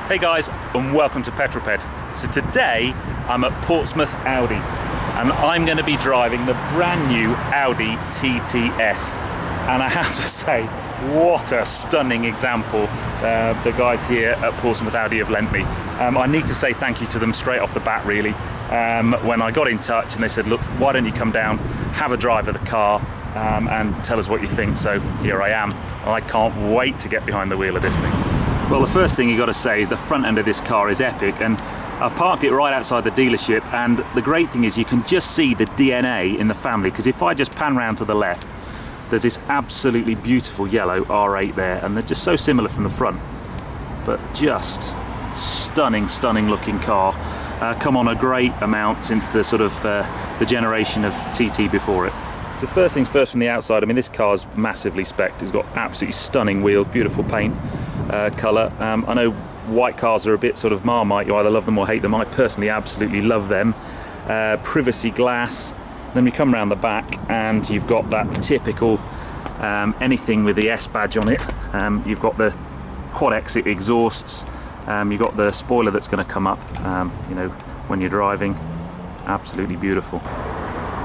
Hey guys, and welcome to Petrol. So today I'm at Portsmouth Audi and I'm going to be driving the brand new Audi TTS, and I have to say, what a stunning example the guys here at Portsmouth Audi have lent me. I need to say thank you to them straight off the bat really. When I got in touch and they said, look, why don't you come down, have a drive of the car and tell us what you think. So here I am. I can't wait to get behind the wheel of this thing. Well, the first thing you got to say is the front end of this car is epic, and I've parked it right outside the dealership, and the great thing is you can just see the DNA in the family, because if I just pan round to the left, there's this absolutely beautiful yellow R8 there, and they're just so similar from the front, but just stunning looking car. Come on a great amount since the sort of the generation of TT before it. So first things first from the outside, I mean, this car's massively spec'd. It's got absolutely stunning wheels, beautiful paint colour. I know white cars are a bit sort of Marmite, you either love them or hate them. I personally absolutely love them. Privacy glass. Then we come around the back and you've got that typical anything with the S badge on it. You've got the quad exit exhausts. You've got the spoiler that's going to come up you know, when you're driving. Absolutely beautiful.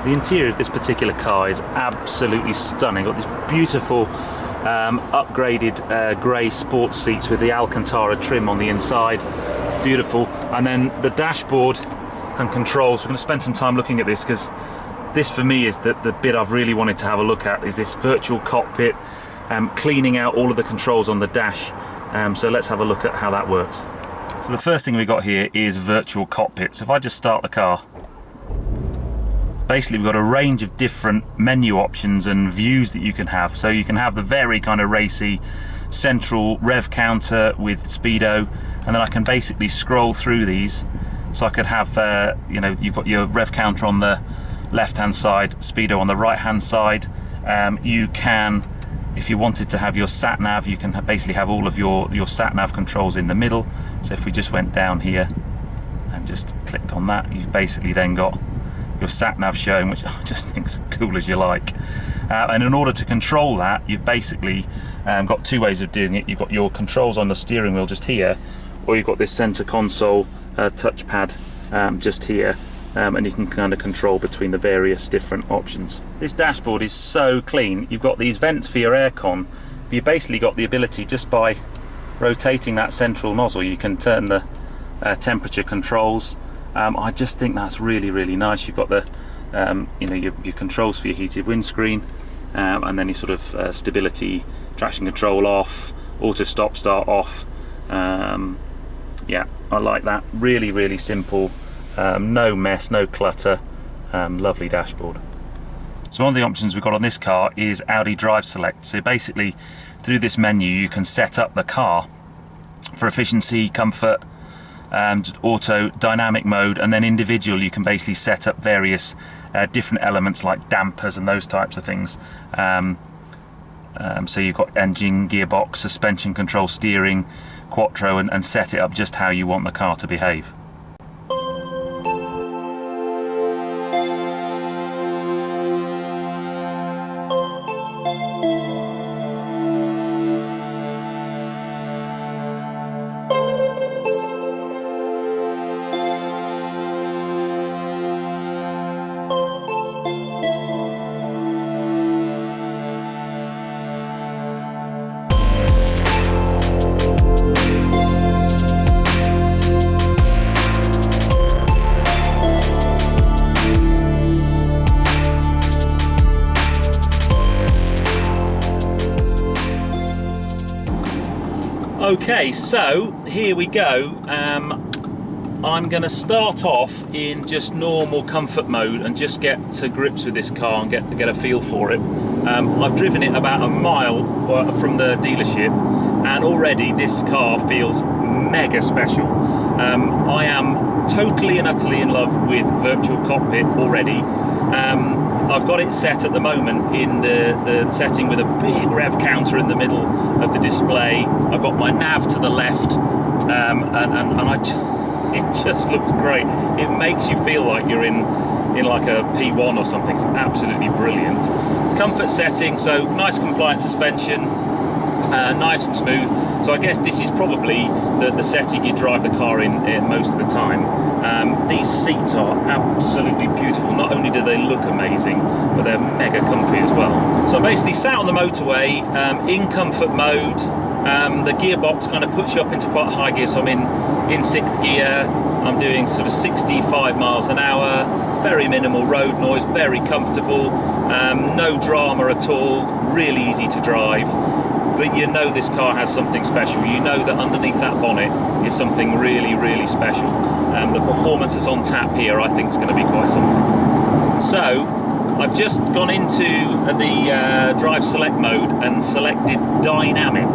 The interior of this particular car is absolutely stunning. Got this beautiful upgraded grey sports seats with the Alcantara trim on the inside. Beautiful. And then the dashboard and controls. We're going to spend some time looking at this, because this for me is the bit I've really wanted to have a look at, is this virtual cockpit, cleaning out all of the controls on the dash. So let's have a look at how that works. So the first thing we got here is virtual cockpit. So if I just start the car, basically we've got a range of different menu options and views that you can have. So you can have the very kind of racy central rev counter with speedo, and then I can basically scroll through these. So I could have, you know, you've got your rev counter on the left hand side, speedo on the right hand side. You can, if you wanted to have your sat nav, you can basically have all of your sat nav controls in the middle. So if we just went down here and just clicked on that, you've basically then got your sat nav showing, which I just think is cool as you like. And in order to control that, you've basically got two ways of doing it. You've got your controls on the steering wheel just here, or you've got this center console touchpad just here, and you can kind of control between the various different options. This dashboard is so clean. You've got these vents for your aircon, but you've basically got the ability, just by rotating that central nozzle, you can turn the temperature controls. I just think that's really nice. You've got the you know, your controls for your heated windscreen, and then your sort of stability, traction control off, auto stop start off. Yeah, I like that. Really simple, no mess, no clutter, lovely dashboard. So one of the options we've got on this car is Audi Drive Select. So basically through this menu you can set up the car for efficiency, comfort, and auto, dynamic mode, and then individual you can basically set up various different elements like dampers and those types of things. So you've got engine, gearbox, suspension control, steering, quattro, and set it up just how you want the car to behave. Okay, so here we go. I'm going to start off in just normal comfort mode and just get to grips with this car and get a feel for it. I've driven it about a mile from the dealership, and already this car feels mega special. I am totally and utterly in love with Virtual Cockpit already. I've got it set at the moment in the setting with a big rev counter in the middle of the display. I've got my nav to the left, it just looks great. It makes you feel like you're in like a P1 or something. It's absolutely brilliant. Comfort setting, so nice compliant suspension, nice and smooth. So I guess this is probably the setting you drive the car in most of the time. These seats are absolutely beautiful. Not only do they look amazing, but they're mega comfy as well. So I'm basically sat on the motorway in comfort mode. The gearbox kind of puts you up into quite high gear, so I'm in 6th gear. I'm doing sort of 65 miles an hour, very minimal road noise, very comfortable, no drama at all, really easy to drive. But you know this car has something special. You know that underneath that bonnet is something really, really special. The performance that's on tap here, I think, is going to be quite something. So I've just gone into the drive select mode and selected dynamic,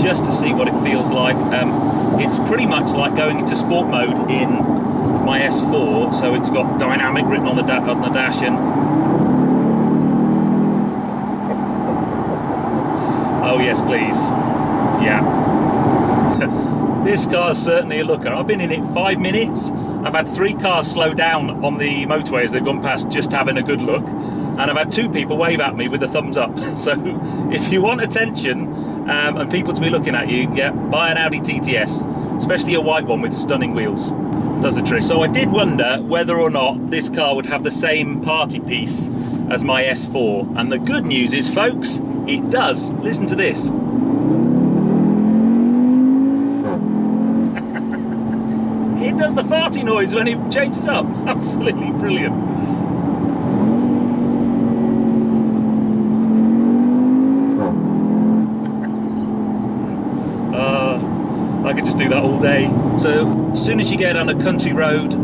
just to see what it feels like. It's pretty much like going into sport mode in my S4. So it's got dynamic written on the dash, and oh yes, please. Yeah. This car's certainly a looker. I've been in it 5 minutes. I've had 3 cars slow down on the motorway as they've gone past, just having a good look. And I've had 2 people wave at me with a thumbs up. So if you want attention and people to be looking at you, yeah, buy an Audi TTS, especially a white one with stunning wheels. Does the trick. So I did wonder whether or not this car would have the same party piece as my S4. And the good news is, folks, it does. Listen to this. It does the farty noise when it changes up. Absolutely brilliant. I could just do that all day. So as soon as you get on a country road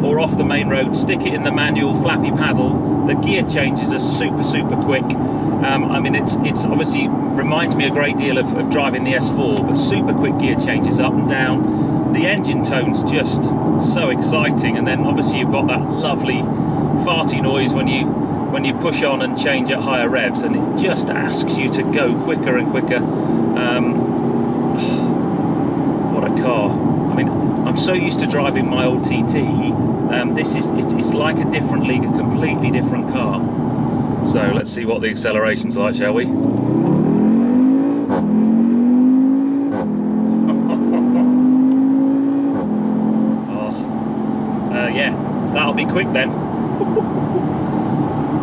or off the main road, stick it in the manual flappy paddle. The gear changes are super quick. I mean, it's obviously reminds me a great deal of driving the S4, but super quick gear changes up and down. The engine tone's just so exciting, and then obviously you've got that lovely farty noise when you push on and change at higher revs, and it just asks you to go quicker and quicker. What a car! I mean, I'm so used to driving my old TT. It's like a different league, a completely different car. So let's see what the acceleration's like, shall we? Yeah, that'll be quick then.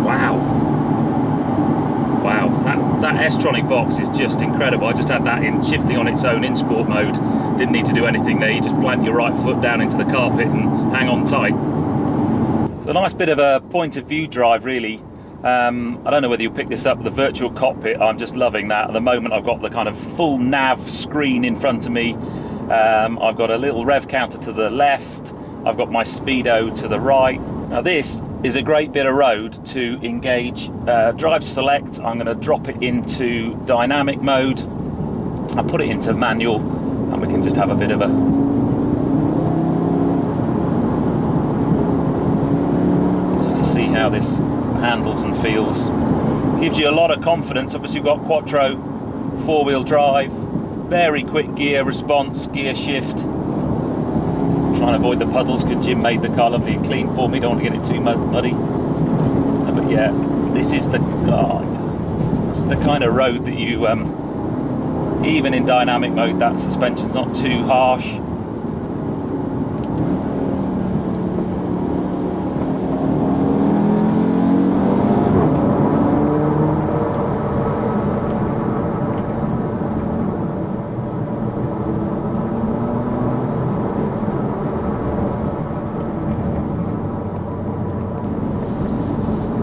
Wow, that S-tronic box is just incredible. I just had that in shifting on its own in sport mode. Didn't need to do anything there. You just plant your right foot down into the carpet and hang on tight. A nice bit of a point of view drive, really. I don't know whether you pick this up, the Virtual Cockpit. I'm just loving that. At the moment I've got the kind of full nav screen in front of me. I've got a little rev counter to the left. I've got my speedo to the right. Now this is a great bit of road to engage drive select. I'm going to drop it into dynamic mode. I'll put it into manual and we can just have a bit of a just to see how this handles and feels. Gives you a lot of confidence. Obviously you've got quattro 4-wheel drive, very quick gear response, gear shift. Trying to avoid the puddles because Jim made the car lovely and clean for me. Don't want to get it too muddy. But yeah, this is it's the kind of road that you even in dynamic mode, that suspension's not too harsh.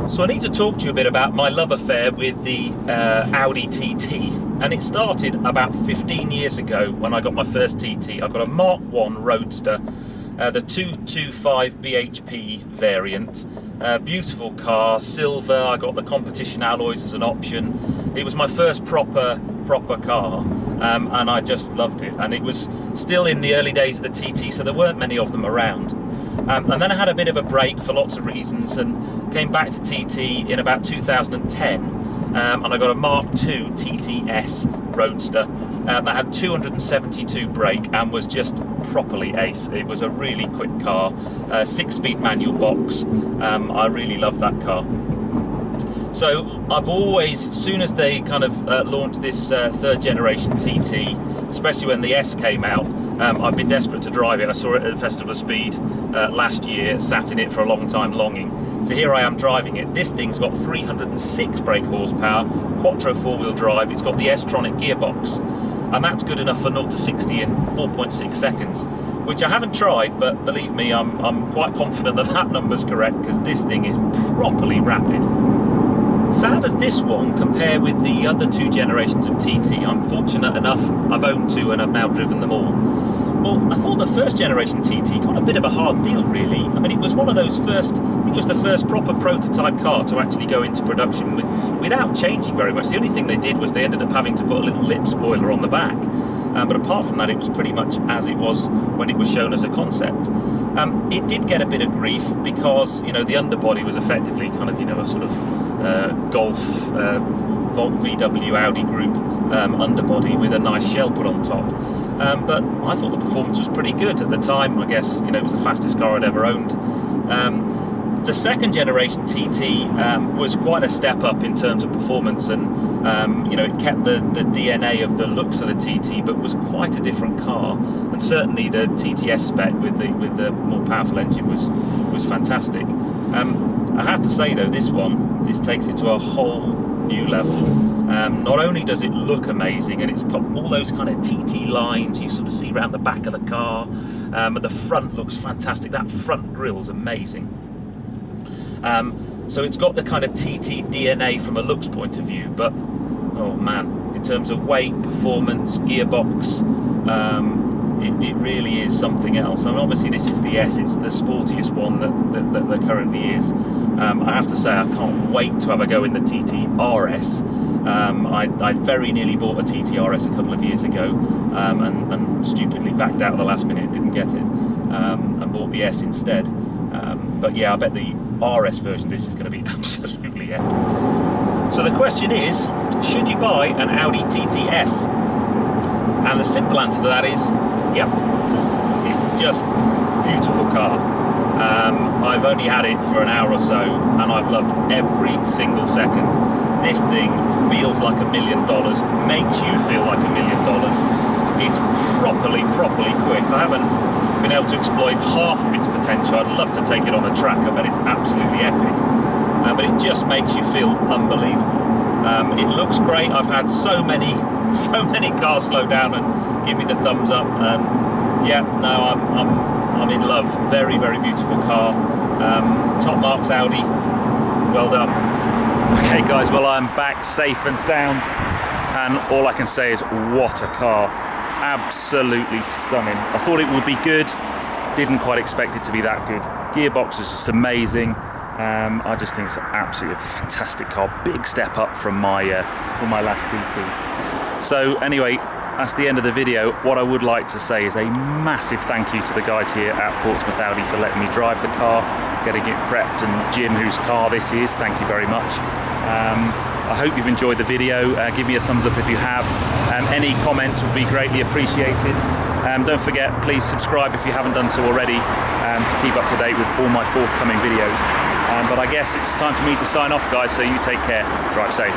So I need to talk to you a bit about my love affair with the Audi TT, and it started about 15 years ago when I got my first TT. I got a Mark 1 Roadster, the 225 BHP variant, beautiful car, silver. I got the competition alloys as an option. It was my first proper car, and I just loved it. And it was still in the early days of the TT, so there weren't many of them around. And then I had a bit of a break for lots of reasons and came back to TT in about 2010, and I got a Mark II TTS Roadster that had 272 brake and was just properly ace. It was a really quick car, 6-speed manual box. I really loved that car. So I've always, as soon as they kind of launched this third generation TT, especially when the S came out, I've been desperate to drive it. I saw it at Festival of Speed last year, sat in it for a long time longing. So here I am driving it. This thing's got 306 brake horsepower, quattro four-wheel drive. It's got the S-tronic gearbox, and that's good enough for 0 to 60 in 4.6 seconds, which I haven't tried, but believe me, I'm quite confident that that number's correct, because this thing is properly rapid. So how does this one compare with the other two generations of TT? I'm fortunate enough, I've owned two and I've now driven them all. Well, I thought the first generation TT got a bit of a hard deal, really. I mean, it was one of those first, I think it was the first proper prototype car to actually go into production without changing very much. The only thing they did was they ended up having to put a little lip spoiler on the back. But apart from that, it was pretty much as it was when it was shown as a concept. It did get a bit of grief because, you know, the underbody was effectively kind of, you know, a sort of Golf VW Audi group underbody with a nice shell put on top. But I thought the performance was pretty good at the time. I guess, you know, it was the fastest car I'd ever owned. The second generation TT was quite a step up in terms of performance, and you know, it kept the DNA of the looks of the TT, but was quite a different car. And certainly the TTS spec with the more powerful engine was fantastic. I have to say though, this takes it to a whole new level. Not only does it look amazing, and it's got all those kind of TT lines you sort of see around the back of the car, but the front looks fantastic. That front grille's amazing. So it's got the kind of TT DNA from a looks point of view, but oh man, in terms of weight, performance, gearbox, it really is something else. I mean, obviously this is the S, it's the sportiest one that there currently is. I have to say, I can't wait to have a go in the TT RS. I very nearly bought a TT RS a couple of years ago, and stupidly backed out at the last minute, didn't get it, and bought the S instead. But yeah, I bet the RS version of this is going to be absolutely epic. So the question is, should you buy an Audi TTS? And the simple answer to that is, yep. It's just a beautiful car. I've only had it for an hour or so, and I've loved every single second. This thing feels like $1 million, makes you feel like $1 million. It's properly quick. I haven't been able to exploit half of its potential. I'd love to take it on a track. I bet it's absolutely epic. But it just makes you feel unbelievable. It looks great. I've had so many cars slow down and give me the thumbs up. And yeah, no, I'm in love. Very, very beautiful car. Top marks Audi. Well done. Okay, guys. Well, I'm back safe and sound, and all I can say is, what a car! Absolutely stunning. I thought it would be good. Didn't quite expect it to be that good. Gearbox is just amazing. I just think it's an absolutely fantastic car. Big step up from my last TT. So anyway, that's the end of the video. What I would like to say is a massive thank you to the guys here at Portsmouth Audi for letting me drive the car, getting it prepped, and Jim, whose car this is, thank you very much. I hope you've enjoyed the video. Give me a thumbs up if you have. Any comments would be greatly appreciated. Don't forget, please subscribe if you haven't done so already, to keep up to date with all my forthcoming videos. But I guess it's time for me to sign off, guys, so you take care. Drive safe.